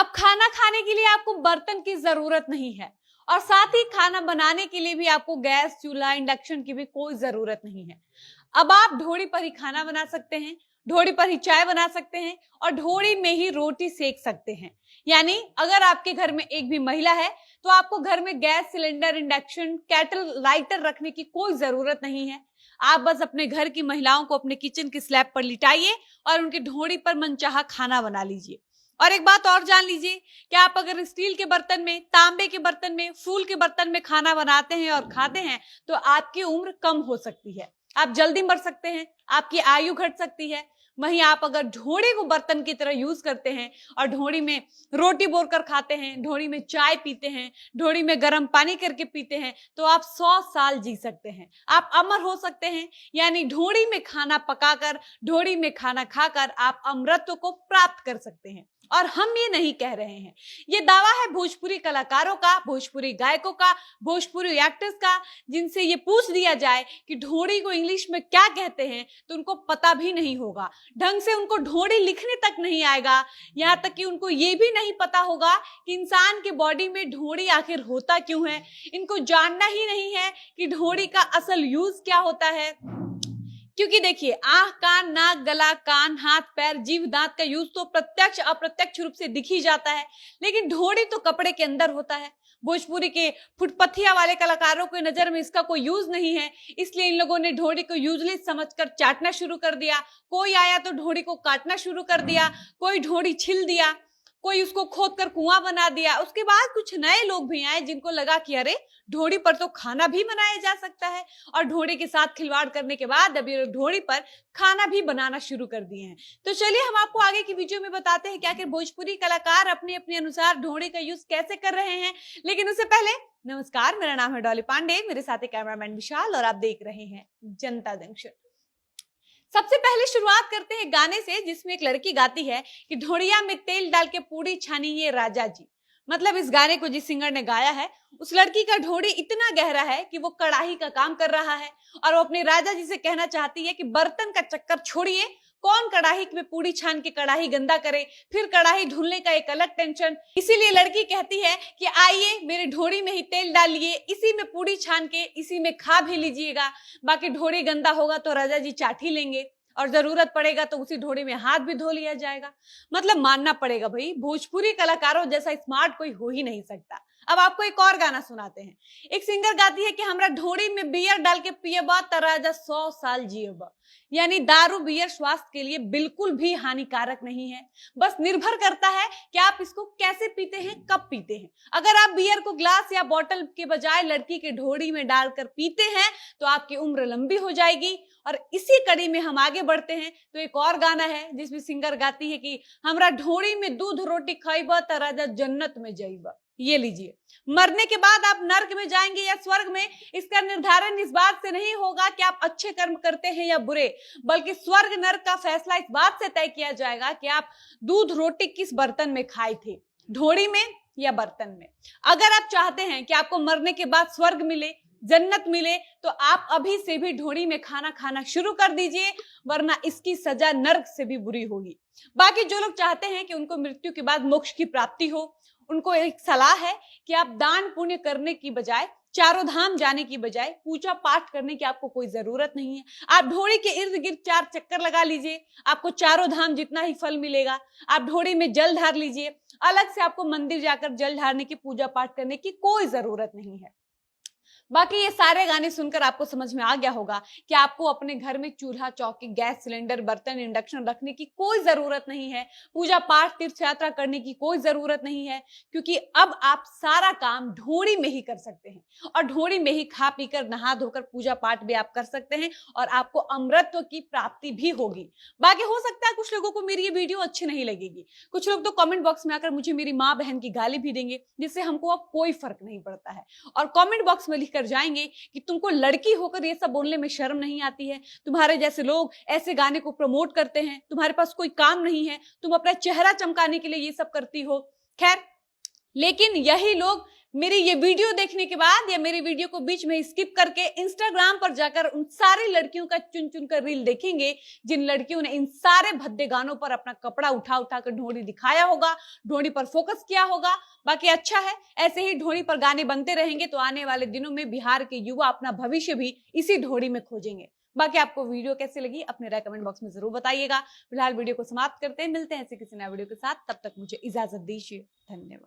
अब खाना खाने के लिए आपको बर्तन की जरूरत नहीं है और साथ ही खाना बनाने के लिए भी आपको गैस, चूल्हा, इंडक्शन की भी कोई जरूरत नहीं है। अब आप ढोड़ी पर ही खाना बना सकते हैं, ढोड़ी पर ही चाय बना सकते हैं और ढोड़ी में ही रोटी सेक सकते हैं। यानी अगर आपके घर में एक भी महिला है तो आपको घर में gas cylinder, induction, kettle, lighter रखने की कोई जरूरत नहीं है। आप बस अपने घर की महिलाओं को अपने किचन की स्लैब पर लिटाइए और उनकी ढोड़ी पर मनचाहा खाना बना लीजिए। और एक बात और जान लीजिए कि आप अगर स्टील के बर्तन में, तांबे के बर्तन में, फूल के बर्तन में खाना बनाते हैं और खाते हैं तो आपकी उम्र कम हो सकती है, आप जल्दी मर सकते हैं, आपकी आयु घट सकती है। वहीं आप अगर ढोड़ी को बर्तन की तरह यूज करते हैं और ढोड़ी में रोटी बोर कर खाते हैं, ढोड़ी में चाय पीते हैं, ढोड़ी में गर्म पानी करके पीते हैं तो आप 100 साल जी सकते हैं, आप अमर हो सकते हैं। यानी ढोड़ी में खाना पकाकर, ढोड़ी में खाना खाकर आप अमरत्व को प्राप्त कर सकते हैं। और हम ये नहीं कह रहे हैं, ये दावा है भोजपुरी कलाकारों का, भोजपुरी गायकों का, भोजपुरी एक्टर्स का, जिनसे ये पूछ दिया जाए कि ढोड़ी को इंग्लिश में क्या कहते हैं तो उनको पता भी नहीं होगा, ढंग से उनको ढोड़ी लिखने तक नहीं आएगा। यहाँ तक कि उनको ये भी नहीं पता होगा कि इंसान के बॉडी में ढोड़ी आखिर होता क्यों है। इनको जानना ही नहीं है कि ढोड़ी का असल यूज क्या होता है। क्योंकि देखिए, आंख, कान, नाक, गला, कान, हाथ, पैर, जीभ, दांत का यूज तो प्रत्यक्ष अप्रत्यक्ष रूप से दिख ही जाता है, लेकिन ढोड़ी तो कपड़े के अंदर होता है। भोजपुरी के फुटपथिया वाले कलाकारों की नजर में इसका कोई यूज नहीं है, इसलिए इन लोगों ने ढोड़ी को यूजलेस समझकर चाटना शुरू कर दिया। कोई आया तो ढोड़ी को काटना शुरू कर दिया, कोई ढोड़ी छिल दिया, कोई उसको खोद कर कुआं बना दिया। उसके बाद कुछ नए लोग भी आए जिनको लगा कि अरे ढोड़ी पर तो खाना भी बनाया जा सकता है, और ढोड़ी के साथ खिलवाड़ करने के बाद अब ये ढोड़ी पर खाना भी बनाना शुरू कर दिए हैं। तो चलिए हम आपको आगे की वीडियो में बताते हैं कि आखिर भोजपुरी कलाकार अपने अपने अनुसार ढोड़ी का यूज कैसे कर रहे हैं। लेकिन उससे पहले नमस्कार, मेरा नाम है डॉली पांडे, मेरे साथ है कैमरामैन विशाल और आप देख रहे हैं जनता जंक्शन। सबसे पहले शुरुआत करते हैं गाने से, जिसमें एक लड़की गाती है कि ढोड़िया में तेल डाल के पूड़ी छानी ये राजा जी। मतलब इस गाने को जिस सिंगर ने गाया है उस लड़की का ढोड़ी इतना गहरा है कि वो कड़ाही का काम कर रहा है और वो अपने राजा जी से कहना चाहती है कि बर्तन का चक्कर छोड़िए, कौन कड़ाही में पूड़ी छान के कड़ाही गंदा करे, फिर कड़ाही धुलने का एक अलग टेंशन। इसीलिए लड़की कहती है कि आइए मेरे ढोड़ी में ही तेल डालिए, इसी में पूड़ी छान के इसी में खा भी लीजिएगा, बाकी ढोड़ी गंदा होगा तो राजा जी चाट ही लेंगे और जरूरत पड़ेगा तो उसी ढोड़ी में हाथ भी धो लिया जाएगा। मतलब मानना पड़ेगा भाई, भोजपुरी कलाकारों जैसा स्मार्ट कोई हो ही नहीं सकता। अब आपको एक और गाना सुनाते हैं। एक सिंगर गाती है कि हमरा ढोड़ी में बियर डाल के पिएबा त राजा 100 साल जिएबा। यानी दारू, बियर स्वास्थ्य के लिए बिल्कुल भी हानिकारक नहीं है, बस निर्भर करता है कि आप इसको कैसे पीते हैं, कब पीते हैं। अगर आप बियर को ग्लास या बोतल के बजाय लड़की के ढोड़ी में डालकर पीते हैं तो आपकी उम्र लंबी हो जाएगी। और इसी कड़ी में हम आगे बढ़ते हैं तो एक और गाना है जिसमें सिंगर गाती है कि हमरा ढोड़ी में दूध रोटी खाइबा त राजा जन्नत में जाइबा। ये लीजिए, मरने के बाद आप नर्क में जाएंगे या स्वर्ग में, इसका निर्धारण इस बात से नहीं होगा कि आप अच्छे कर्म करते हैं या बुरे, बल्कि स्वर्ग नर्क का फैसला इस बात से तय किया जाएगा कि आप दूध रोटी किस बर्तन में खाए थे, ढोड़ी में या बर्तन में। अगर आप चाहते हैं कि आपको मरने के बाद स्वर्ग मिले, जन्नत मिले, तो आप अभी से भी ढोड़ी में खाना खाना शुरू कर दीजिए, वरना इसकी सजा नर्क से भी बुरी होगी। बाकी जो लोग चाहते हैं कि उनको मृत्यु के बाद मोक्ष की प्राप्ति हो, उनको एक सलाह है कि आप दान पुण्य करने की बजाय, चारों धाम जाने की बजाय पूजा पाठ करने की आपको कोई जरूरत नहीं है। आप ढोड़ी के इर्द गिर्द 4 चक्कर लगा लीजिए, आपको चारों धाम जितना ही फल मिलेगा। आप ढोड़ी में जल ढार लीजिए, अलग से आपको मंदिर जाकर जल ढारने की, पूजा पाठ करने की कोई जरूरत नहीं है। बाकी ये सारे गाने सुनकर आपको समझ में आ गया होगा कि आपको अपने घर में चूल्हा, चौकी, गैस सिलेंडर, बर्तन, इंडक्शन रखने की कोई जरूरत नहीं है, पूजा पाठ, तीर्थ यात्रा करने की कोई जरूरत नहीं है, क्योंकि अब आप सारा काम ढोड़ी में ही कर सकते हैं और ढोड़ी में ही खा पीकर, नहा धोकर पूजा पाठ भी आप कर सकते हैं और आपको अमृतत्व की प्राप्ति भी होगी। बाकी हो सकता है कुछ लोगों को मेरी ये वीडियो अच्छी नहीं लगेगी, कुछ लोग तो कमेंट बॉक्स में आकर मुझे मेरी माँ बहन की गाली भी देंगे, जिससे हमको अब कोई फर्क नहीं पड़ता है, और कमेंट बॉक्स में लिखकर जाएंगे कि तुमको लड़की होकर ये सब बोलने में शर्म नहीं आती है, तुम्हारे जैसे लोग ऐसे गाने को प्रमोट करते हैं, तुम्हारे पास कोई काम नहीं है, तुम अपना चेहरा चमकाने के लिए ये सब करती हो। खैर, लेकिन यही लोग मेरी ये वीडियो देखने के बाद या मेरी वीडियो को बीच में स्किप करके इंस्टाग्राम पर जाकर उन सारी लड़कियों का चुन चुन कर रील देखेंगे जिन लड़कियों ने इन सारे भद्दे गानों पर अपना कपड़ा उठा उठा कर ढोड़ी दिखाया होगा, ढोड़ी पर फोकस किया होगा। बाकी अच्छा है, ऐसे ही ढोड़ी पर गाने बनते रहेंगे तो आने वाले दिनों में बिहार के युवा अपना भविष्य भी इसी ढोड़ी में खोजेंगे। बाकी आपको वीडियो कैसी लगी अपने राय कमेंट बॉक्स में जरूर बताइएगा। फिलहाल वीडियो को समाप्त करते हैं, मिलते हैं ऐसे किसी नए वीडियो के साथ, तब तक मुझे इजाजत दीजिए। धन्यवाद।